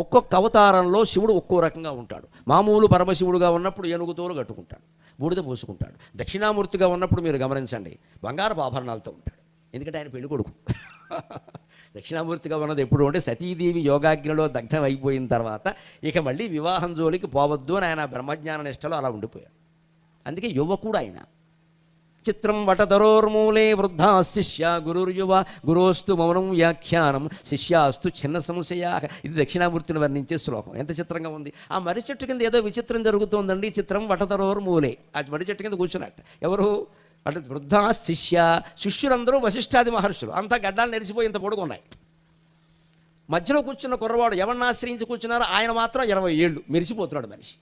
ఒక్కొక్క అవతారంలో శివుడు ఒక్కో రకంగా ఉంటాడు. మామూలు పరమశివుడుగా ఉన్నప్పుడు ఏనుగుతోలు కట్టుకుంటాడు, బూడిద పూసుకుంటాడు. దక్షిణామూర్తిగా ఉన్నప్పుడు మీరు గమనించండి, బంగారపు ఆభరణాలతో ఉంటాడు. ఎందుకంటే ఆయన పెళ్లి కొడుకు. దక్షిణామూర్తిగా ఉన్నది ఎప్పుడు అంటే సతీదేవి యోగాగ్నిలో దగ్ధం అయిపోయిన తర్వాత ఇక మళ్ళీ వివాహం జోలికి పోవద్దు అని ఆయన బ్రహ్మజ్ఞాన నిష్టలో అలా ఉండిపోయాడు. అందుకే యువకుడు ఆయన. చిత్రం వటతరోర్మూలే వృద్ధా శిష్య గురుర్యువ గురోస్తు మౌనం వ్యాఖ్యానం శిష్యాస్తు చిన్న సంశయా. ఇది దక్షిణామూర్తిని వర్ణించే శ్లోకం. ఎంత చిత్రంగా ఉంది. ఆ మర్రి చెట్టు కింద ఏదో విచిత్రం జరుగుతోందండి. చిత్రం వటతరోర్మూలే. ఆ మర్రి చెట్టు కింద కూర్చున్నట్ట. ఎవరు అంటే వృద్ధా శిష్య, శిష్యులందరూ వశిష్ఠాది మహర్షులు. అంతా గడ్డాలు నెరిసిపోయి ఇంత పొడుగున్నాయి. మధ్యలో కూర్చున్న కుర్రవాడు ఎవరిని ఆశ్రయించి కూర్చున్నారో ఆయన మాత్రం 20 ఏళ్ళు మెరిసిపోతున్నాడు మనిషి.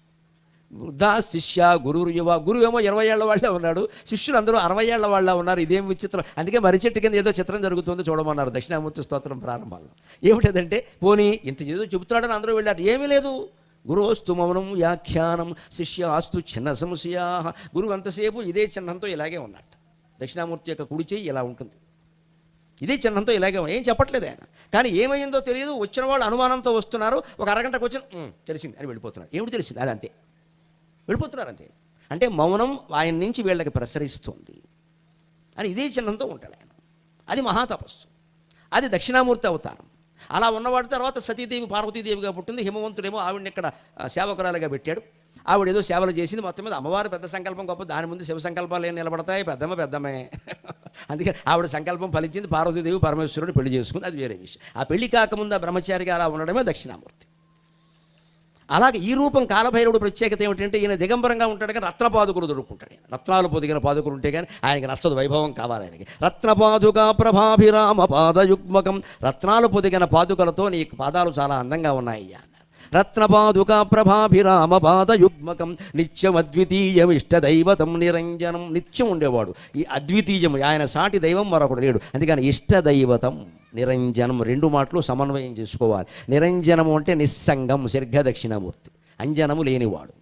వృద్ధా శిష్య గురుర్యువ, గురువు ఏమో 20 ఏళ్ల వాళ్ళే ఉన్నాడు, శిష్యులు అందరూ 60 ఏళ్ల వాళ్ళ ఉన్నారు. ఇదేం విచిత్రం. అందుకే మర్రి చెట్టు కింద ఏదో చిత్రం జరుగుతుందో చూడమన్నారు దక్షిణామూర్తి స్తోత్రం ప్రారంభంలో. ఏమిటంటే పోనీ ఇంత ఏదో చెబుతున్నాడని అందరూ వెళ్ళారు. ఏమీ లేదు. గురోస్తు మౌనం వ్యాఖ్యానం శిష్యాస్తు చిన్న సంశయా. గురువు అంతసేపు ఇదే చిహ్నంతో ఇలాగే ఉన్నట్టు. దక్షిణామూర్తి యొక్క కుడి చెయ్యి ఇలా ఉంటుంది, ఇదే చిహ్నంతో ఇలాగే ఏం చెప్పట్లేదు ఆయన. కానీ ఏమైందో తెలియదు. వచ్చిన వాళ్ళు అనుమానంతో వస్తున్నారు. ఒక అరగంటకు వచ్చి తెలిసింది అని వెళ్ళిపోతున్నారు. ఏమిటి తెలిసింది అది అంతే, వెళ్ళిపోతున్నారు అంతే. అంటే మౌనం ఆయన నుంచి వీళ్ళకి ప్రసరిస్తుంది అని ఇదే చిహ్నంతో ఉంటాడు ఆయన. అది మహాతపస్సు. అది దక్షిణామూర్తి అవతారం. అలా ఉన్నవాడి తర్వాత సతీదేవి పార్వతీదేవిగా పుట్టింది. హిమవంతుడేమో ఆవిడని ఇక్కడ సేవకురాలుగా పెట్టాడు. ఆవిడ ఏదో సేవలు చేసింది. మొత్తం మీద అమ్మవారి పెద్ద సంకల్పం గొప్ప. దాని ముందు శివ సంకల్పాలు ఏం నిలబడతాయి? పెద్దమ్మే. అందుకే ఆవిడ సంకల్పం ఫలించింది. పార్వతీదేవి పరమేశ్వరుడు పెళ్లి చేసుకుంది. అది వేరే విషయం. ఆ పెళ్లి కాకముందు ఆ బ్రహ్మచారిగా అలా ఉండడమే దక్షిణామూర్తి. అలాగే ఈ రూపం కాలభైరవుడు ప్రత్యేకత ఏమిటంటే ఈయన దిగంబరంగా ఉంటాడు కానీ రత్నపాదుకులు దొరుకుంటాడు. రత్నాలు పొదిగిన పాదుకులు ఉంటే కానీ ఆయనకి నచ్చదు, వైభవం కావాలి ఆయనకి. రత్నపాదుక ప్రభాభిరామ పాదయుగ్మకం. రత్నాలు పొదిగిన పాదుకలతో నీ పాదాలు చాలా అందంగా ఉన్నాయి అన్నారు. రత్నపాదుక ప్రభాభిరామ పాదయుగ్మకం నిత్యం అద్వితీయం ఇష్టదైవతం నిరంజనం. నిత్యం ఉండేవాడు ఈ అద్వితీయం, ఆయన సాటి దైవం మరొకడు లేడు. అందుకని ఇష్టదైవతం నిరంజనం. రెండు మాటలు సమన్వయం చేసుకోవాలి. నిరంజనము అంటే నిస్సంగం, సరిగ్గా దక్షిణామూర్తి. అంజనము లేనివాడు.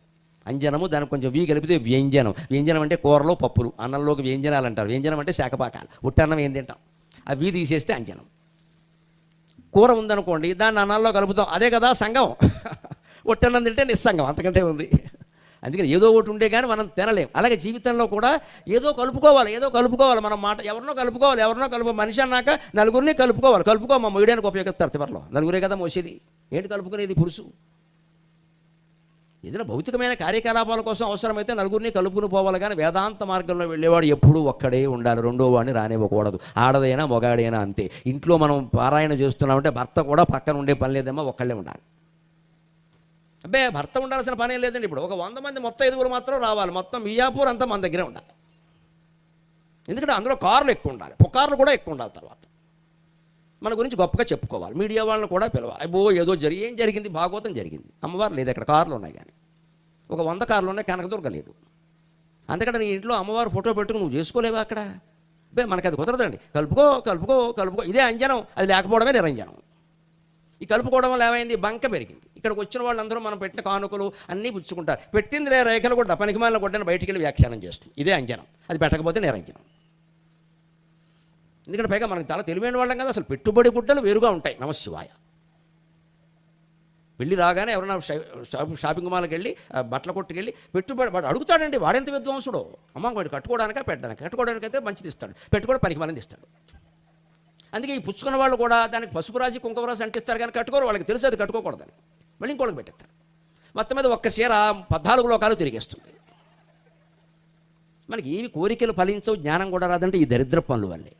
అంజనము దానికి కొంచెం వీ కలిపితే వ్యంజనం. వ్యంజనం అంటే కూరలో పప్పులు, అన్నంలోకి వ్యంజనాలు అంటారు. వ్యంజనం అంటే శాఖపాకాలు. ఉట్టన్నం ఏం తింటాం, ఆ వీ తీసేస్తే అంజనం. కూర ఉందనుకోండి, దాన్ని అన్నాల్లో కలుపుతాం, అదే కదా సంగం. ఒట్టన్నం తింటే నిస్సంగం, అంతకంటే ఉంది. అందుకని ఏదో ఒకటి ఉంటే కానీ మనం తినలేం. అలాగే జీవితంలో కూడా ఏదో కలుపుకోవాలి. మనం మాట ఎవరినో కలుపుకోవాలి. మనిషి అన్నాక నలుగురిని కలుపుకోమా మొయ్యడానికి ఉపయోగిస్తారు. చివరిలో నలుగురే కదా మోసేది. ఏంటి కలుపుకునేది? పురుషు. ఏదైనా భౌతికమైన కార్యకలాపాల కోసం అవసరమైతే నలుగురిని కలుపుకుని పోవాలి. కానీ వేదాంత మార్గంలో వెళ్ళేవాడు ఎప్పుడూ ఒక్కడే ఉండాలి, రెండో వాడిని రానివ్వకూడదు. ఆడదైనా మొగాడైనా అంతే. ఇంట్లో మనం పారాయణ చేస్తున్నామంటే భర్త కూడా పక్కన ఉండే పని లేదమ్మా, ఒక్కళ్ళే ఉండాలి. అబ్బే భర్త ఉండాల్సిన పనే లేదండి. ఇప్పుడు ఒక 100 మంది మొత్తం 5 మాత్రం రావాలి. మొత్తం మియాపూర్ అంతా మన దగ్గరే ఉండాలి. ఎందుకంటే అందులో కార్లు ఎక్కువ ఉండాలి, పుకార్లు కూడా ఎక్కువ ఉండాలి. తర్వాత మన గురించి గొప్పగా చెప్పుకోవాలి. మీడియా వాళ్ళని కూడా పిలవాలి. అబ్బో ఏదో ఏం జరిగింది? భాగవతం జరిగింది. అమ్మవారు లేదు అక్కడ, కార్లు ఉన్నాయి. కానీ ఒక 100 కార్లు ఉన్నాయి, కనకదుర్గ లేదు. అందుకని నీ ఇంట్లో అమ్మవారు ఫోటో పెట్టుకుని నువ్వు చేసుకోలేవా అక్కడ? అబ్బే మనకి అది కుదరదండి. కలుపుకో. ఇదే అంజనం, అది లేకపోవడమే నిరంజనం. ఈ కలుపుకోవడం వల్ల ఏమైంది? బంక పెరిగింది. ఇక్కడికి వచ్చిన వాళ్ళందరూ మనం పెట్టిన కానుకలు అన్నీ పుచ్చుకుంటారు. పెట్టింది రేఖలు కూడా పనికిమాలిన కొట్టని బయటికి వెళ్ళి వ్యాఖ్యానం చేస్తుంది. ఇదే అంజనం. అది పెట్టకపోతే నిరంజనం. ఎందుకంటే పైగా మనకి చాలా తెలివైన వాళ్ళం కదా. అసలు పెట్టుబడి గుడ్డలు వేరుగా ఉంటాయి. నమశివాయ. వెళ్ళి రాగానే ఎవరైనా షాపింగ్ మాల్కి వెళ్ళి బట్టల కొట్టుకెళ్ళి పెట్టుబడి వాడు అడుగుతాడండి. వాడెంత విద్వాంసుడో. అమ్మ వాడు కట్టుకోవడానికైతే మంచిది ఇస్తాడు, పెట్టుకోవడం పనికిమాలింది ఇస్తాడు. అందుకే ఈ పుచ్చుకున్న వాళ్ళు కూడా దానికి పసుపు రాసి కుంకుమ రాసి అంటిస్తారు. కానీ కట్టుకోరు. వాళ్ళకి తెలుసు అది కట్టుకోకూడదని. మళ్ళీ ఇంకోళ్ళకి పెట్టేస్తారు. మొత్తం మీద ఒక్క చీర 14 లోకాలు తిరిగేస్తుంది. మనకి ఏవి కోరికలు ఫలించవు, జ్ఞానం కూడా రాదంటే ఈ దరిద్ర పనుల వల్లే.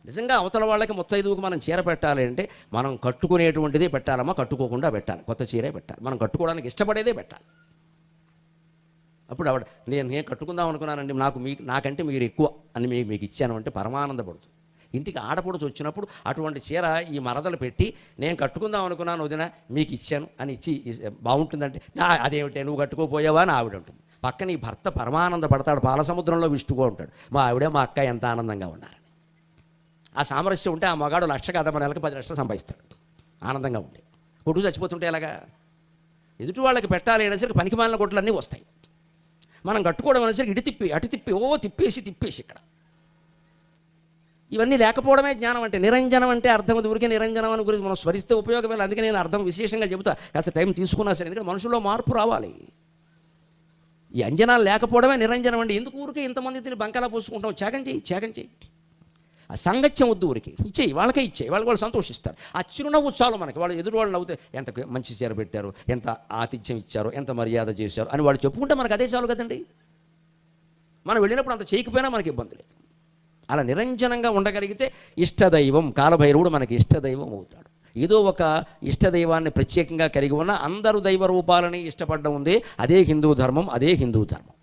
నిజంగా అవతల వాళ్ళకి ముత్తైదువుకి మనం చీర పెట్టాలి అంటే మనం కట్టుకునేటువంటిదే పెట్టాలమ్మా, కట్టుకోకుండా పెట్టాలి. కొత్త చీరే పెట్టాలి. మనం కట్టుకోవడానికి ఇష్టపడేదే పెట్టాలి. అప్పుడు ఆవిడ నేను కట్టుకుందాం అనుకున్నానండి, నాకంటే మీరు ఎక్కువ అని మీకు ఇచ్చాను అంటే పరమానందపడుతుంది. ఇంటికి ఆడపడుచు వచ్చినప్పుడు అటువంటి చీర ఈ మరదలు పెట్టి నేను కట్టుకుందాం అనుకున్నాను వదిన మీకు ఇచ్చాను అని ఇచ్చి బాగుంటుందంటే అదేమిటే నువ్వు కట్టుకోపోయావా అని ఆవిడ ఉంటుంది. పక్కన ఈ భర్త పరమానంద పడతాడు. పాలసముద్రంలో విష్ణుగా ఉంటాడు. మా ఆవిడే మా అక్క ఎంత ఆనందంగా ఉన్నారని. ఆ సామరస్యం ఉంటే ఆ మగాడు 1,00,000 కాదు, మన నెలకు 10 లక్షలు సంపాదిస్తాడు ఆనందంగా ఉండి. కొట్టుకు చచ్చిపోతుంటే ఎలాగా? ఎదుటి వాళ్ళకి పెట్టాలి అనేసరికి పనికిమాలిన కొట్లన్నీ వస్తాయి. మనం కట్టుకోవడం అనేసరికి ఇటు తిప్పి అటు తిప్పి తిప్పేసి ఇక్కడ ఇవన్నీ లేకపోవడమే జ్ఞానం అంటే. నిరంజనం అంటే అర్థం అది. ఊరికే నిరంజనం అని గురించి మనం స్మరిస్తే ఉపయోగమే. అందుకే నేను అర్థం విశేషంగా చెబుతా, కాస్త టైం తీసుకున్నా సరే. ఎందుకంటే మనుషుల్లో మార్పు రావాలి. ఈ అంజనాలు లేకపోవడమే నిరంజనం అండి. ఎందుకు ఊరికే ఇంతమంది తిని బంకలా పోసుకుంటాం? త్యాగం చేయి. ఆ సంగత్యం వద్దు, ఊరికి ఇచ్చేయి, వాళ్ళకే ఇచ్చేయి, వాళ్ళు సంతోషిస్తారు. ఆ చిరునవ్వు చాలు మనకి. వాళ్ళు ఎదురు వాళ్ళు నవ్వుతే ఎంత మంచి చీర పెట్టారు, ఎంత ఆతిథ్యం ఇచ్చారు, ఎంత మర్యాద చేశారు అని వాళ్ళు చెప్పుకుంటే మనకు అదే చాలు కదండి. మనం వెళ్ళినప్పుడు అంత చేయకపోయినా మనకి ఇబ్బంది లేదు. అలా నిరంజనంగా ఉండగలిగితే ఇష్టదైవం కాలభైరవుడు మనకి ఇష్టదైవం అవుతాడు. ఏదో ఒక ఇష్టదైవాన్ని ప్రత్యేకంగా కలిగి ఉన్న అందరు దైవ రూపాలని ఇష్టపడడం ఉంది. అదే హిందూ ధర్మం, అదే హిందూ ధర్మం.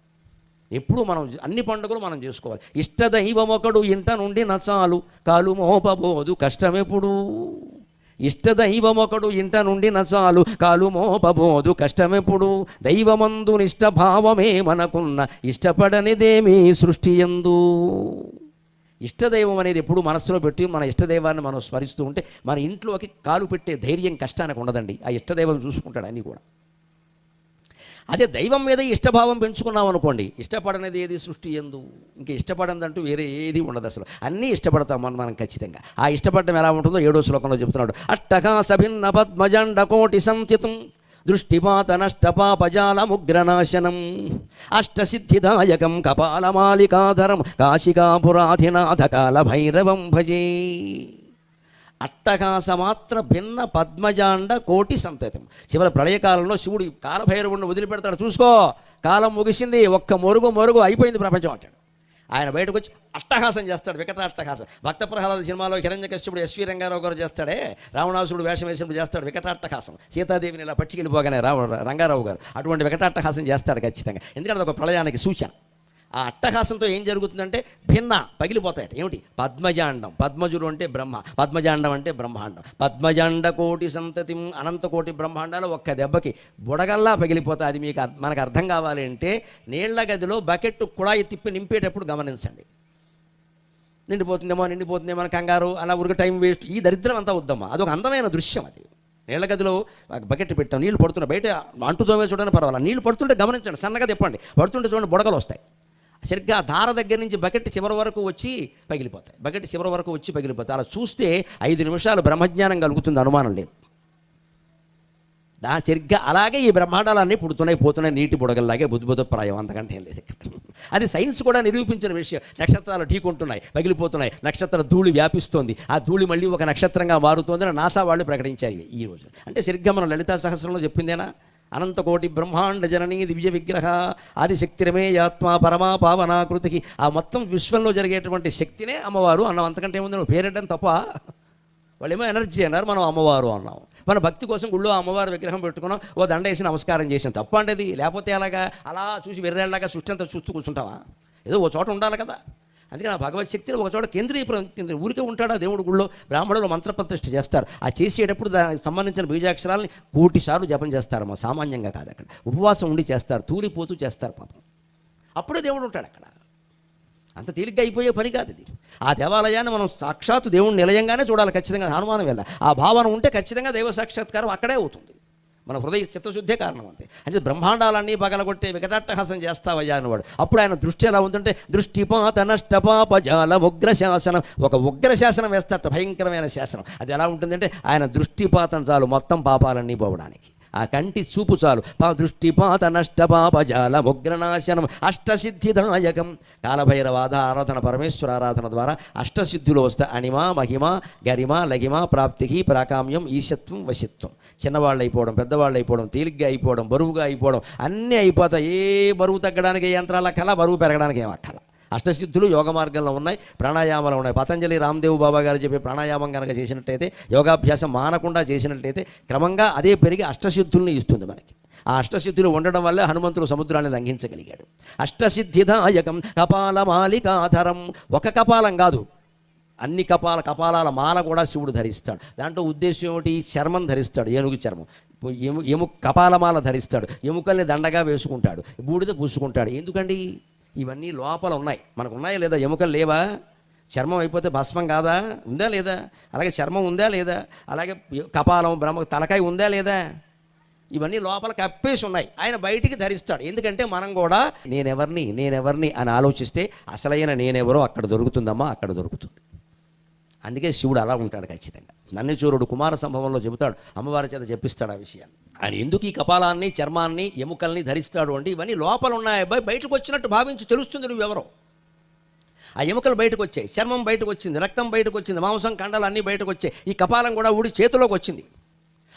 ఎప్పుడు మనం అన్ని పండుగలు మనం చేసుకోవాలి. ఇష్టదైవం ఒకడు ఇంట నుండి నచాలు కాలు మోపబోదు కష్టమెప్పుడు. ఇష్టదైవం ఒకడు ఇంట నుండి నచాలు కాలు మోపబోదు కష్టమెప్పుడు. దైవమందు నిష్టభావమే మనకున్న ఇష్టపడనిదేమీ సృష్టి యందు. ఇష్టదైవం అనేది ఎప్పుడు మనస్సులో పెట్టి మన ఇష్టదైవాన్ని మనం స్మరిస్తూ ఉంటే మన ఇంట్లోకి కాలు పెట్టే ధైర్యం కష్టానికి ఉండదండి. ఆ ఇష్టదైవం చూసుకుంటాడు అన్నీ కూడా. అదే దైవం మీద ఇష్టభావం పెంచుకున్నాం అనుకోండి, ఇష్టపడనిది ఏది సృష్టి యందు. ఇంకా ఇష్టపడదంటూ వేరే ఏది ఉండదు అసలు. అన్నీ ఇష్టపడతాం మనం ఖచ్చితంగా. ఆ ఇష్టపడడం ఎలా ఉంటుందో 7వ శ్లోకంలో చెబుతున్నాడు. అట్టకాసభిన్న పద్మజండ కోటి సంచితం దృష్టిపాత నష్టపాపజాలముగ్రనాశనం అష్టసిద్ధిదాయకం కపాలమాలికాధరం కాశికాపురాధినాథ కాలభైరవం భజే. అట్టకాసమాత్ర భిన్న పద్మజాండ కోటి సంతతం. చివరి ప్రళయకాలంలో శివుడు కాలభైరవుడిని వదిలిపెడతాడు. చూసుకో, కాలం ముగిసింది, ఒక్క మొరుగు అయిపోయింది ప్రపంచం అంటాడు. ఆయన బయటకు వచ్చి అట్టహాసం చేస్తాడు, వికట అట్టహాసం. భక్త ప్రహ్లాద సినిమాలో హిరణ్యకశ్యపుడు ఎస్వి రంగారావు గారు చేస్తాడే, రావణాసురుడు వేషం వేసినప్పుడు చేస్తాడు వికట అట్టహాసం. సీతాదేవిని ఇలా పట్టుకెళ్ళిపోగానే రంగారావు గారు అటువంటి వికట అట్టహాసం చేస్తాడు ఖచ్చితంగా. ఎందుకంటే అదొక ప్రళయానికి సూచన. ఆ అట్టహాసంతో ఏం జరుగుతుందంటే భిన్న పగిలిపోతాయట. ఏమిటి? పద్మజాండం. పద్మజుడు అంటే బ్రహ్మ, పద్మజాండం అంటే బ్రహ్మాండం. పద్మజాండ కోటి సంతతి, అనంత కోటి బ్రహ్మాండాలు ఒక్క దెబ్బకి బుడగల్లా పగిలిపోతాయి. అది మనకు అర్థం కావాలి అంటే నీళ్ల గదిలో బకెట్ కుళాయి తిప్పి నింపేటప్పుడు గమనించండి. నిండిపోతుందేమో అని కంగారు, అలా ఊరికి టైం వేస్ట్. ఈ దరిద్రం అంతా వద్దమ్మా. అదొక అందమైన దృశ్యం. అది నీళ్ల గదిలో బకెట్ పెట్టాం, నీళ్ళు పడుతున్నాయి, బయట అంటుతోమే చూడని పర్వాలేదు, నీళ్ళు పడుతుంటే గమనించండి, సన్నగా తిప్పండి, పడుతుంటే చూడండి బుడగలు వస్తాయి. సరిగ్గా ధార దగ్గర నుంచి బకెట్ చివరి వరకు వచ్చి పగిలిపోతాయి. బకెట్ చివరి వరకు వచ్చి పగిలిపోతాయి. అలా చూస్తే 5 నిమిషాలు బ్రహ్మజ్ఞానం కలుగుతుంది, అనుమానం లేదు. సరిగ్గా అలాగే ఈ బ్రహ్మాండాలన్నీ పోతున్నాయి నీటి బుడగల్లాగే బుద్ధప్రాయం, అంతకంటే ఏం లేదు. అది సైన్స్ కూడా నిరూపించిన విషయం. నక్షత్రాలు ఢీకొంటున్నాయి, పగిలిపోతున్నాయి, నక్షత్ర ధూళి వ్యాపిస్తోంది, ఆ ధూళి మళ్ళీ ఒక నక్షత్రంగా మారుతోందని నాసా వాళ్ళు ప్రకటించారు ఈ రోజు. అంటే సరిగ్గా మనం లలితా సహస్రంలో చెప్పిందేనా? అనంతకోటి బ్రహ్మాండ జననీ దివ్య విగ్రహ ఆదిశక్తిరమే ఆత్మ పరమా పావనాకృతికి. ఆ మొత్తం విశ్వంలో జరిగేటువంటి శక్తినే అమ్మవారు అన్నాం. అంతకంటే ఏముంది? నువ్వు పేరెట్టని తప్ప. వాళ్ళేమో ఎనర్జీ అన్నారు, మనం అమ్మవారు అన్నాం. మన భక్తి కోసం గుళ్ళో అమ్మవారి విగ్రహం పెట్టుకున్నాం, ఓ దండ వేసి నమస్కారం చేసాం. తప్ప అంటే అది? లేకపోతే అలాగా అలా చూసి వెర్రేళ్ళగా సృష్టి అంతా చూస్తూ కూర్చుంటావా? ఏదో ఓ చోట ఉండాలి కదా. అందుకని ఆ భగవత్ శక్తిని ఒక చోట కేంద్రీయ ఊరికే ఉంటాడు ఆ దేవుడు గుళ్ళో. బ్రాహ్మణులు మంత్రప్రతిష్ఠ చేస్తారు. ఆ చేసేటప్పుడు దానికి సంబంధించిన బీజాక్షరాలని 1,000 సార్లు జపం చేస్తారు. మా సామాన్యంగా కాదు, అక్కడ ఉపవాసం ఉండి చేస్తారు, తూలిపోతూ చేస్తారు పాపం. అప్పుడే దేవుడు ఉంటాడు అక్కడ. అంత తేలిగ్గా అయిపోయే పని కాదు ఇది. ఆ దేవాలయాన్ని మనం సాక్షాత్తు దేవుడిని నిలయంగానే చూడాలి ఖచ్చితంగా, అనుమానం వెళ్ళ. ఆ భావన ఉంటే ఖచ్చితంగా దైవ సాక్షాత్కారం అక్కడే అవుతుంది. మన హృదయ చిత్తశుద్ధే కారణం అంతే. అంటే బ్రహ్మాండాలన్నీ పగలగొట్టే వికటాట్టహాసం చేస్తావయ్యా అనేవాడు. అప్పుడు ఆయన దృష్టి ఎలా ఉందంటే దృష్టిపాత నష్టపాపజాల ఉగ్రశాసనం. ఒక ఉగ్రశాసనం వేస్తాట, భయంకరమైన శాసనం. అది ఎలా ఉంటుందంటే ఆయన దృష్టిపాతం చాలు మొత్తం పాపాలన్నీ పోవడానికి. ఆ కంటి చూపు చాలు. దృష్టిపాత నష్టపాపజాల ఉగ్రనాశనం అష్టసిద్ధిదాయకం. కాలభైరవాద ఆరాధన, పరమేశ్వర ఆరాధన ద్వారా అష్టసిద్ధులు వస్తాయి. అణిమ మహిమ గరిమ లగిమ ప్రాప్తికి ప్రాకామ్యం ఈశత్వం వశిత్వం. చిన్నవాళ్ళు అయిపోవడం, పెద్దవాళ్ళు అయిపోవడం, తేలిగ్గా అయిపోవడం, బరువుగా అయిపోవడం, అన్నీ అయిపోతాయి. ఏ బరువు తగ్గడానికి యంత్రాల కల, బరువు పెరగడానికి ఏం అక్కల. అష్టసిద్ధులు యోగ మార్గంలో ఉన్నాయి, ప్రాణాయామాలు ఉన్నాయి. పతంజలి రామ్దేవ్ బాబా గారు చెప్పే ప్రాణాయామం కనుక చేసినట్టయితే, యోగాభ్యాసం మానకుండా చేసినట్లయితే క్రమంగా అదే పెరిగి అష్టసిద్ధుల్ని ఇస్తుంది మనకి. ఆ అష్టసిద్ధులు ఉండడం వల్ల హనుమంతుడు సముద్రాన్ని లంఘించగలిగాడు. అష్టసిద్ధిదాయకం కపాలమాలికాధరం. ఒక కపాలం కాదు, అన్ని కపాలాల మాల కూడా శివుడు ధరిస్తాడు. దాంట్లో ఉద్దేశం ఏమిటి? చర్మం ధరిస్తాడు, ఏనుగు చర్మం. కపాలమాల ధరిస్తాడు, ఎముకల్ని దండగా వేసుకుంటాడు, బూడిద పూసుకుంటాడు. ఎందుకండి? ఇవన్నీ లోపల ఉన్నాయి. మనకు ఉన్నాయా లేదా? ఎముకలు లేవా? చర్మం అయిపోతే భస్మం కాదా? ఉందా లేదా? అలాగే చర్మం ఉందా లేదా? అలాగే కపాలం తలకాయ ఉందా లేదా? ఇవన్నీ లోపల కప్పేసి ఉన్నాయి. ఆయన బయటికి ధరిస్తాడు. ఎందుకంటే మనం కూడా నేనెవరిని అని ఆలోచిస్తే అసలైన నేనెవరో అక్కడ దొరుకుతుందమ్మా, అక్కడ దొరుకుతుంది. అందుకే శివుడు అలా ఉంటాడు ఖచ్చితంగా. నన్నిచూరుడు కుమార సంభవంలో చెబుతాడు, అమ్మవారి చేత చెప్పిస్తాడు ఆ విషయాన్ని. ఆయన ఎందుకు ఈ కపాలాన్ని, చర్మాన్ని, ఎముకల్ని ధరిస్తాడు అంటే ఇవన్నీ లోపల ఉన్నాయి అబ్బాయి, బయటకు వచ్చినట్టు భావించి తెలుస్తుంది నువ్వెవరో. ఆ ఎముకలు బయటకు వచ్చాయి, చర్మం బయటకు వచ్చింది, రక్తం బయటకు వచ్చింది, మాంసం కండలు అన్నీ బయటకు వచ్చాయి, ఈ కపాలం కూడా ఊడి చేతిలోకి వచ్చింది.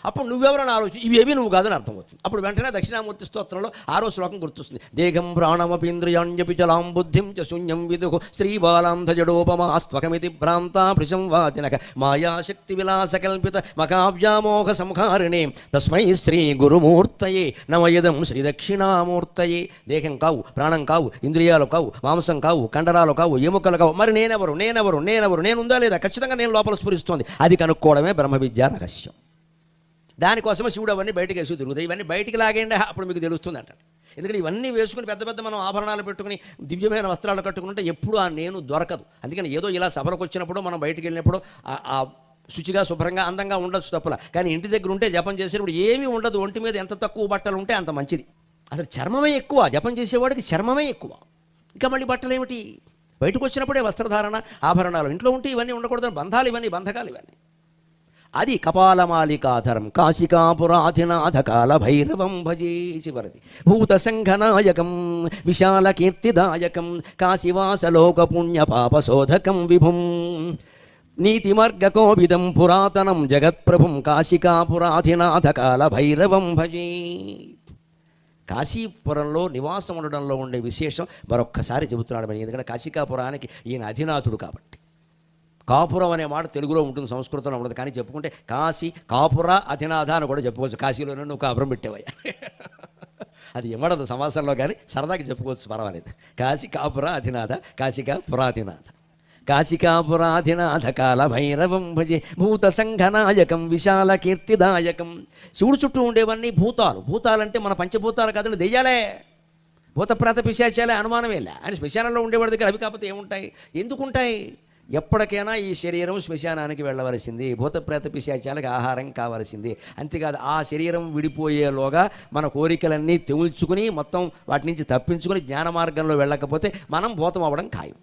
అప్పుడు నువ్వెవరని ఆలోచించి ఇవేవి నువ్వు కాదని అర్థమవుతుంది. అప్పుడు వెంటనే దక్షిణామూర్తి స్తోత్రంలో 6వ శ్లోకం గుర్తొస్తుంది. దేహం ప్రాణమపీంద్రియాణ్యపిచలాం బుద్ధిం చ శూన్యం విదుః శ్రీబాలాంధజడోపమాస్త్వకమితి భ్రాంతా భృశంవాతినక మాయాశక్తి విలాసకల్పిత మకావ్యామోహ సంహారిణే తస్మై శ్రీ గురుమూర్తయే నమయదం శ్రీ దక్షిణామూర్తయే. దేహం కావు, ప్రాణం కావు, ఇంద్రియాలు కావు, మాంసం కావు, కండరాలు కావు, ఎముకలు కావు. మరి నేనెవరు నేనెవరు నేనెవరు నేనుందా లేదా? ఖచ్చితంగా నేను లోపల స్ఫురిస్తోంది. అది కనుక్కోవడమే బ్రహ్మ విద్యా రహస్యం. దానికోసమే శివుడు అవన్నీ బయటకు వేసి తిరుగుతాయి. ఇవన్నీ బయటికి లాగేయండి, అప్పుడు మీకు తెలుస్తుంది అంటాడు. ఎందుకంటే ఇవన్నీ వేసుకుని పెద్ద పెద్ద మనం ఆభరణాలు పెట్టుకుని దివ్యమైన వస్త్రాలు కట్టుకుంటే ఎప్పుడు ఆ నేను దొరకదు. అందుకని ఏదో ఇలా సభలకు వచ్చినప్పుడు మనం బయటికి వెళ్ళినప్పుడు ఆ శుచిగా శుభ్రంగా అందంగా ఉండొచ్చు తప్పలా. కానీ ఇంటి దగ్గర ఉంటే జపం చేసేటప్పుడు ఏమీ ఉండదు. ఒంటి మీద ఎంత తక్కువ బట్టలు ఉంటే అంత మంచిది. అసలు చర్మమే ఎక్కువ, జపం చేసేవాడికి చర్మమే ఎక్కువ. ఇంకా మళ్ళీ బట్టలు ఏమిటి? బయటకు వచ్చినప్పుడే వస్త్రధారణ, ఆభరణాలు. ఇంట్లో ఉంటే ఇవన్నీ ఉండకూడదు. బంధాలు ఇవన్నీ, బంధకాలు ఇవన్నీ. అది కపాలమాలికాధరం కాశికాపురాధినాథ కాల భైరవం భజే చివరిది. భూత సంఘనాయకం విశాల కీర్తిదాయకం కాశీవాసలోక పుణ్య పాపశోధకం విభుం నీతిమర్గకోవిదం పురాతనం జగత్ప్రభుం కాశికాపురాధినాథ కాల భైరవం భజే. కాశీపురంలో నివాసం ఉండడంలో ఉండే విశేషం మరొక్కసారి చెబుతున్నాడు మరి. ఎందుకంటే కాశికాపురానికి ఈయన అధినాథుడు కాబట్టి. కాపురం అనే మాట తెలుగులో ఉంటుంది, సంస్కృతంలో ఉండదు. కానీ చెప్పుకుంటే కాశీ కాపుర అధినాథ అని కూడా చెప్పుకోవచ్చు. కాశీలోనే నువ్వు కాపురం పెట్టేవయ్యా, అది ఏమడదు సమాసంలో, కానీ సరదాకి చెప్పుకోవచ్చు, పర్వాలేదు. కాశీ కాపుర అధినాథ, కాశికా పురాధినాథ, కాశికాపురాధినాథ కాల భైరవం భజే భూత సంఘనాయకం విశాల కీర్తిదాయకం. శివుడు చుట్టూ ఉండేవన్నీ భూతాలు. భూతాలంటే మన పంచభూతాలు కాదండి, దెయ్యాలే, భూతప్రాత పిశాచాలే, అనుమానమేలే. ఆయన శ్మశానంలో ఉండేవాడి దగ్గర అవి కాకపోతే ఏముంటాయి? ఎందుకుంటాయి? ఎప్పటికైనా ఈ శరీరం శ్మశానానికి వెళ్ళవలసింది, భూతప్రేత పిశాచాలకు ఆహారం కావలసింది. అంతేకాదు ఆ శరీరం విడిపోయేలోగా మన కోరికలన్నీ తెవుల్చుకుని మొత్తం వాటి నుంచి తప్పించుకుని జ్ఞాన మార్గంలో వెళ్ళకపోతే మనం భూతం అవ్వడం ఖాయం.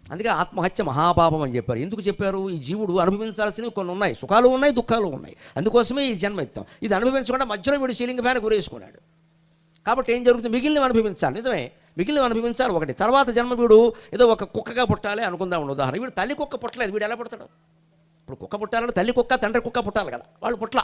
అందుకే ఆత్మహత్య మహాపాపం అని చెప్పారు. ఎందుకు చెప్పారు? ఈ జీవుడు అనుభవించాల్సినవి కొన్ని ఉన్నాయి, సుఖాలు ఉన్నాయి, దుఃఖాలు ఉన్నాయి. అందుకోసమే ఈ జన్మ ఎత్తాం. ఇది అనుభవించకుండా మధ్యలో వీడు సీలింగ్ ఫ్యాన్ గురేసుకున్నాడు. కాబట్టి ఏం జరుగుతుంది? మిగిలినవి అనుభవించాలి. నిజమే, మిగిలినవి అనుభవించాలి ఒకటి. తర్వాత జన్మ వీడు ఏదో ఒక కుక్కగా పుట్టాలి అనుకుందాం. ఉదాహరణ, వీడు తల్లి కుక్క పుట్టలేదు, వీడు ఎలా పుడతాడు? ఇప్పుడు కుక్క పుట్టాలంటే తల్లి కుక్క తండ్రి కుక్క పుట్టాలి కదా. వాళ్ళు పుట్ల,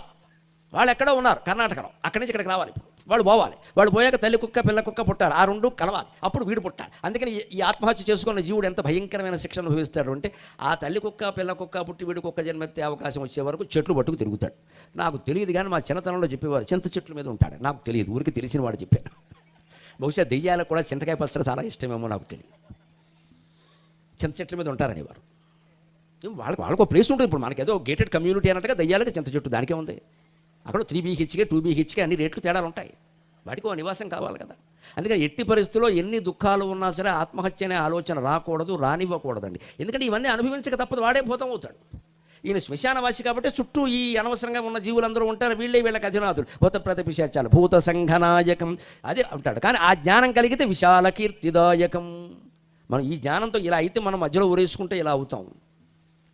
వాళ్ళు ఎక్కడో ఉన్నారు కర్ణాటకలో, అక్కడి నుంచి ఇక్కడికి రావాలి. ఇప్పుడు వాళ్ళు పోవాలి, వాళ్ళు పోయాక తల్లి కుక్క పిల్ల కుక్క పుట్టాలి, ఆ రెండు కలవాలి, అప్పుడు వీడు పుట్టాలి. అందుకని ఈ ఆత్మహత్య చేసుకున్న జీవుడు ఎంత భయంకరమైన శిక్షణ అనుభవిస్తాడు అంటే, ఆ తల్లి కుక్క పిల్ల కుక్క పుట్టి వీడు కుక్క జన్మెత్తే అవకాశం వచ్చే వరకు చెట్లు పట్టుకు తిరుగుతాడు. నాకు తెలియదు, కానీ మా చిన్నతనంలో చెప్పేవారు చింత చెట్ల మీద ఉంటాడు. నాకు తెలియదు, ఊరికి తెలిసిన వాడు చెప్పాను. బహుశా దెయ్యాలకు కూడా చింతకాయ పచ్చడి చాలా ఇష్టమేమో, నాకు తెలియదు. చింత చెట్ల మీద ఉంటారనేవారు. వాళ్ళకు ఒక ప్లేస్ ఉంటుంది. ఇప్పుడు మనకి ఏదో గేటెడ్ కమ్యూనిటీ అన్నట్టుగా దెయ్యాలకు చింత చెట్టు, దానికే ఉంది. అక్కడ 3 BHK 2 BHK అన్ని రేట్లు తేడాలు ఉంటాయి. వాటికి ఒక నివాసం కావాలి కదా. అందుకని ఎట్టి పరిస్థితుల్లో ఎన్ని దుఃఖాలు ఉన్నా సరే ఆత్మహత్య అనే ఆలోచన రాకూడదు, రానివ్వకూడదండి. ఎందుకంటే ఇవన్నీ అనుభవించక తప్పదు, వాడే భూతం అవుతాడు. ఈయన శ్మశానవాసి కాబట్టి చుట్టూ ఈ అనవసరంగా ఉన్న జీవులందరూ ఉంటారు, వీళ్ళకి అధినాథుడు. భూతప్రేత పిశాచాలు భూత సంఘనాయకం అదే అంటాడు. కానీ ఆ జ్ఞానం కలిగితే విశాల కీర్తిదాయకం. మనం ఈ జ్ఞానంతో ఇలా అయితే మనం మధ్యలో ఊరేసుకుంటే ఇలా అవుతాం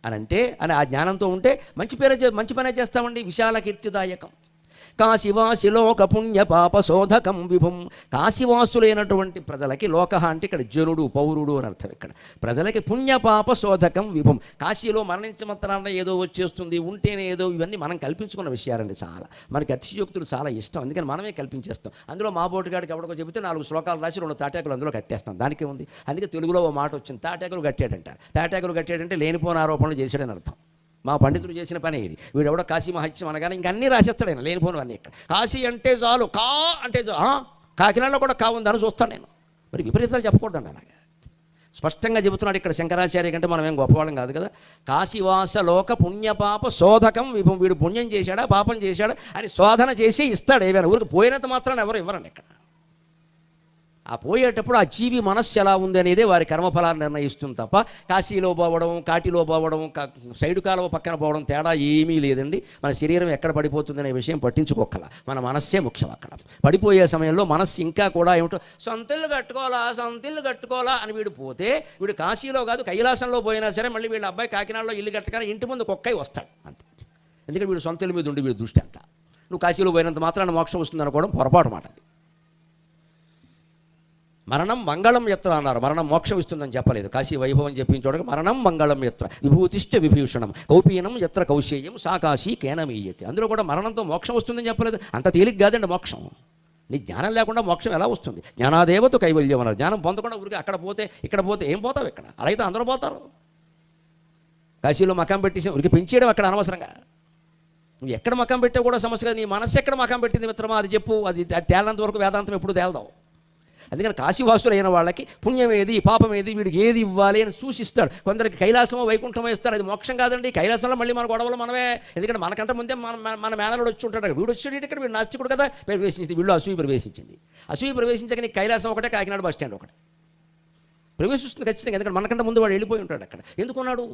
అని ఆ జ్ఞానంతో ఉంటే మంచి పనే చేస్తామండి. విశాల కీర్తిదాయకం. కాశీవాసిలోక పుణ్య పాప శోధకం విభుం. కాశీవాసులైనటువంటి ప్రజలకి, లోక అంటే ఇక్కడ జనుడు, పౌరుడు అని అర్థం. ఇక్కడ ప్రజలకి పుణ్య పాప శోధకం విభుం. కాశీలో మరణించమంతరాన ఏదో వచ్చేస్తుంది, ఉంటేనే ఏదో, ఇవన్నీ మనం కల్పించుకున్న విషయాలండి. చాలా మనకి అతిశయోక్తులు చాలా ఇష్టం, అందుకని మనమే కల్పించేస్తాం. అందులో మా బోటుగాడికి ఎవరికో చెబితే 4 శ్లోకాలు రాసి 2 తాటాకులు అందులో కట్టేస్తాం. దానికే ఉంది. అందుకే తెలుగులో ఓ మాట వచ్చింది, తాటాకులు కట్టాడంట. తాటాకులు కట్టాడంటే లేనిపోని ఆరోపణలు చేశాడని అర్థం. మా పండితులు చేసిన పని ఇది. వీడెవడో కాశీ మహత్యం అనగానే ఇంక అన్నీ రాసేస్తాడు ఆయన, లేనిపోనివన్నీ. ఇక్కడ కాశీ అంటే చాలు, కా అంటే కాకినాడలో కూడా కా ఉందని చూస్తాను నేను. మరి విపరీతాలు చెప్పకూడదండి అలాగా. స్పష్టంగా చెబుతున్నాడు ఇక్కడ శంకరాచార్య కంటే మనం ఏం గొప్పవాళ్ళం కాదు కదా. కాశీవాసలోక పుణ్యపాప శోధకం విభం. వీడు పుణ్యం చేశాడా పాపం చేశాడా అని శోధన చేసి ఇస్తాడు. ఏమైనా ఊరికి పోయినంత మాత్రాన్ని ఎవరు ఇవ్వరండి ఇక్కడ. ఆ పోయేటప్పుడు ఆ జీవి మనస్సు ఎలా ఉంది అనేదే వారి కర్మఫలాన్ని నిర్ణయిస్తుంది తప్ప కాశీలో పోవడం, కాటిలో పోవడం, సైడు కాలువ పక్కన పోవడం తేడా ఏమీ లేదండి. మన శరీరం ఎక్కడ పడిపోతుందనే విషయం పట్టించుకోకల, మన మనస్సే ముఖ్యం. అక్కడ పడిపోయే సమయంలో మనస్సు ఇంకా కూడా ఏమిటో సొంతిల్లు కట్టుకోవాలా అని వీడు పోతే, వీడు కాశీలో కాదు కైలాసంలో పోయినా సరే మళ్ళీ వీళ్ళ అబ్బాయి కాకినాడలో ఇల్లు కట్టగానే ఇంటి ముందు కుక్కై వస్తాడు అంతే. ఎందుకంటే వీడు సొంతిల్లు మీద ఉండి వీడు దృష్టి అంతా. నువ్వు కాశీలో పోయినంత మాత్రాన మోక్షం వస్తుంది అనుకోవడం పొరపాటు మాట. అది మరణం మంగళం ఎత్ర అన్నారు. మరణం మోక్షం ఇస్తుందని చెప్పలేదు. కాశీ వైభవం చెప్పించోడక మరణం మంగళం ఎత్ర విభూతిష్ట విభూషణం కౌపీనం ఎత్ర కౌశేయం సా కాశీ కేనమీయతి. అందులో కూడా మరణంతో మోక్షం వస్తుందని చెప్పలేదు. అంత తేలిక కాదండి మోక్షం. నీ జ్ఞానం లేకుండా మోక్షం ఎలా వస్తుంది? జ్ఞానాదేవత కైవల్యం అన్నారు. జ్ఞానం పొందకుండా ఊరికి అక్కడ పోతే ఇక్కడ పోతే ఏం పోతావు? ఇక్కడ అలా అయితే అందరూ పోతారు. కాశీలో మకాం పెట్టేసి ఊరికి పెంచేయడం అక్కడ అనవసరంగా. నువ్వు ఎక్కడ మకాం పెట్టావు కూడా సమస్య కాదు. నీ మనస్సు ఎక్కడ మకాం పెట్టింది మిత్రమా అది చెప్పు. అది తేలినంత వరకు వేదాంతం ఎప్పుడు తేలదావు. అందుకని కాశీవాసులు అయిన వాళ్ళకి పుణ్యం ఏది పాపం ఏది వీడికి ఏది ఇవ్వాలి అని సూచిస్తాడు. కొందరికి కైలాసమో వైకుంఠమో ఇస్తారు. అది మోక్షం కాదండి. కైలాసంలో మళ్ళీ మన గొడవలు మనమే. ఎందుకంటే మనకంటే ముందే మన మేనలుడు వచ్చి ఉంటాడు. వీడు వచ్చాడు ఇక్కడ, వీడు నాస్తికుడు కదా, ప్రవేశించింది వీళ్ళు అసూయ ప్రవేశించింది. అసూయ ప్రవేశించక నీకు కైలాసం ఒకటే, కాకినాడ బస్ స్టాండ్ ఒకటే ప్రవేశిస్తుంది ఖచ్చితంగా. ఎందుకంటే మనకంటే ముందు వాడు వెళ్ళిపోయి ఉంటాడు అక్కడ. ఎందుకున్నాడు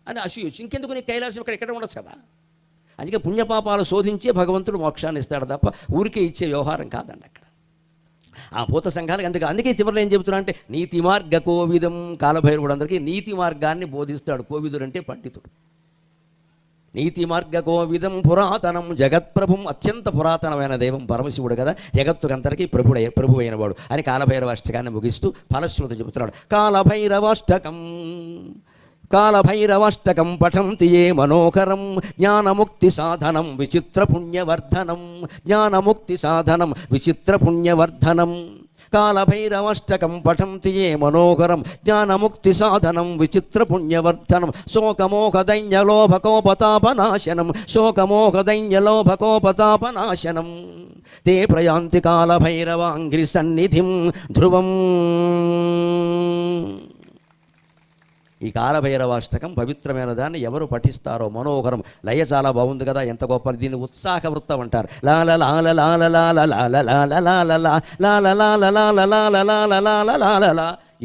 అని అసూయ వచ్చి ఇంకెందుకు నీకు కైలాసం ఇక్కడ ఉండొచ్చు కదా. అందుకే పుణ్యపాపాలు శోధించే భగవంతుడు మోక్షాన్ని ఇస్తాడు తప్ప ఊరికే ఇచ్చే వ్యవహారం కాదండి అక్కడ ఆ భూత సంఘాలకు. అందుకే చివరిలో ఏం చెబుతున్నా అంటే నీతి మార్గ కోవిదం. కాలభైరవుడు అందరికీ నీతి మార్గాన్ని బోధిస్తాడు. కోవిదుడు అంటే పండితుడు. నీతి మార్గ కోవిదం పురాతనం జగత్ప్రభుం. అత్యంత పురాతనమైన దైవం పరమశివుడు కదా, జగత్తుకంతరికి ప్రభు అయిన వాడు అని కాలభైరవాష్టకాన్ని ముగిస్తూ ఫలశ్రుతి చెబుతున్నాడు. కాలభైరవాష్టకం పఠంతి ఏ మనోకరం జ్ఞానముక్తి సాధనం విచిత్ర పుణ్యవర్ధనం. జ్ఞానముక్తి సాధనం విచిత్ర పుణ్యవర్ధనం. కాలభైరవాష్టకం పఠంతి ఏ మనోకరం జ్ఞానముక్తి సాధనం విచిత్ర పుణ్యవర్ధనం. శోకమోహదైన్యలోభకోపతాపనాశనం. శోకమోహదైన్యలోభకోపతాపనాశనం. తే ప్రయాంతి కాలభైరవాంఘ్రి సన్నిధిం ధ్రువం. ఈ కాలభైరవాష్టకం పవిత్రమైన దాన్ని ఎవరు పఠిస్తారో మనోహరం. లయ చాలా బాగుంది కదా, ఎంత గొప్ప. దీన్ని ఉత్సాహ వృత్తం అంటారు. లాల లాల లాల లాల లాల లాల లాల లాల లాల లాల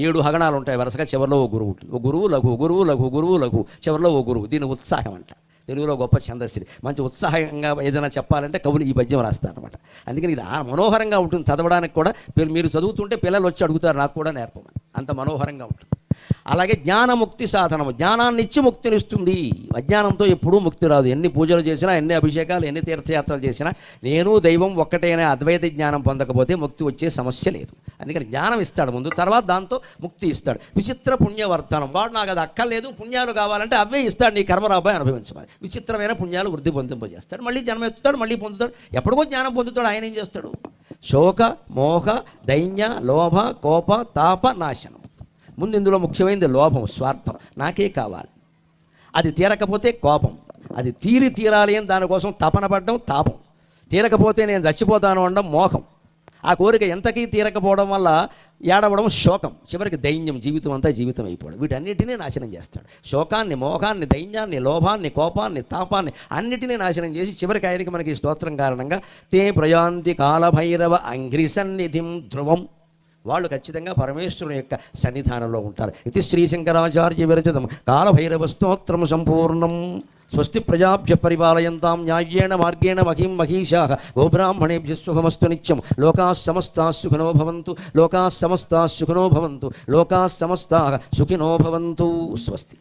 7 హగణాలు ఉంటాయి వరుసగా. చివరిలో ఓ గురువు, ఓ గురువు లఘు, గురువు లఘు, గురువు లఘు, చివరిలో ఓ గురువు. దీన్ని ఉత్సాహం అంటారు. తెలుగులో గొప్ప ఛందస్సు. మంచి ఉత్సాహంగా ఏదైనా చెప్పాలంటే కవులు ఈ పద్యం రాస్తారు అనమాట. అందుకని ఇది మనోహరంగా ఉంటుంది చదవడానికి కూడా. మీరు చదువుతుంటే పిల్లలు వచ్చి అడుగుతారు నాకు కూడా నేర్పమని. అంత మనోహరంగా ఉంటుంది. అలాగే జ్ఞానముక్తి సాధనము. జ్ఞానాన్ని ఇచ్చి ముక్తినిస్తుంది. అజ్ఞానంతో ఎప్పుడూ ముక్తి రాదు. ఎన్ని పూజలు చేసినా, ఎన్ని అభిషేకాలు, ఎన్ని తీర్థయాత్రలు చేసినా నేను దైవం ఒక్కటైనా అద్వైత జ్ఞానం పొందకపోతే ముక్తి వచ్చే సమస్య లేదు. అందుకని జ్ఞానం ఇస్తాడు ముందు, తర్వాత దాంతో ముక్తి ఇస్తాడు. విచిత్ర పుణ్యవర్ధనం. వాడు నాకు అది అక్కర్లేదు, పుణ్యాలు కావాలంటే అవే ఇస్తాడు. నీ కర్మరాబాయి అనుభవించమని. విచిత్రమైన పుణ్యాలు వృద్ధి పొందింపజేస్తాడు. మళ్ళీ జన్మ ఎత్తుతాడు, మళ్ళీ పొందుతాడు. ఎప్పటికో జ్ఞానం పొందుతాడు. ఆయన ఏం చేస్తాడు? శోక మోహ దైన్య లోభ కోప తాప నాశనం. ముందు ఇందులో ముఖ్యమైనది లోభం, స్వార్థం. నాకే కావాలి. అది తీరకపోతే కోపం. అది తీరాలి అని దానికోసం తపన పడడం తాపం. తీరకపోతే నేను చచ్చిపోతాను అనడం మోహం. ఆ కోరిక ఎంతకీ తీరకపోవడం వల్ల ఏడవడం శోకం. చివరికి దైన్యం. జీవితం అంతా జీవితం అయిపోవడం. వీటన్నిటినీ నాశనం చేస్తాడు. శోకాన్ని, మోహాన్ని, దైన్యాన్ని, లోభాన్ని, కోపాన్ని, తాపాన్ని అన్నిటినీ నాశనం చేసి చివరికి ఆయనకి మనకి స్తోత్రం కారణంగా తే ప్రయాంతి కాలభైరవ అంఘ్రి సన్నిధిం ధ్రువం. వాళ్ళు ఖచ్చితంగా పరమేశ్వరుని యొక్క సన్నిధానంలో ఉంటారు. ఇది శ్రీశంకరాచార్య విరచితం కాలభైరవ స్తోత్రం సంపూర్ణం. స్వస్తి ప్రజాభ్య పరిపాలయంతాం న్యాయేణ మార్గేణ మహిం మహీషాః గోబ్రాహ్మణేభ్యః శుభమస్తు నిత్యం. లోకాః సమస్తాః సుఖినో భవంతు. లోకాః సమస్తాః సుఖినో భవంతు. లోకాః సమస్తాః సుఖినో భవంతు. స్వస్తి.